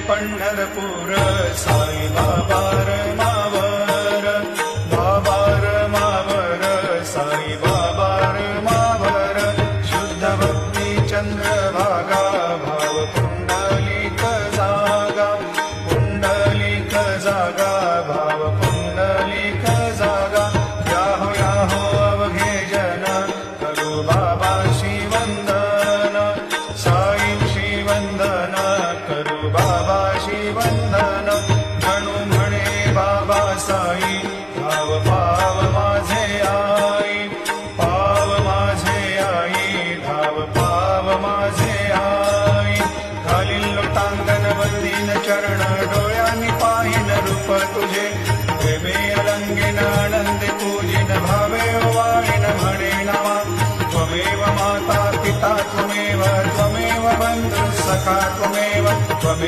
पंढरपूर साई बाबा रमावर बाबा रमावर साई बाबा रमावर शुद्ध भक्ती चंद्रभागा भाव पुंडलिक जागा भाव पुंडलिक जागा याहो अवघे जन करू बाबा वंदन साई वंदन करू बाबा वंदन जणू म्हणे बाबा साई भाव पाव माझे आई पाव माझे आई भाव पाव माझे आई घालील लोटांगण वंदीन चरण डोळ्यांनी पाहिन रूप तुझे प्रेमे अलंगिन आनंदे पूजिन भावे वाळीन म्हणे नामा त्वमेव माता पिता त्वमेव बंधु सखा त्वमेव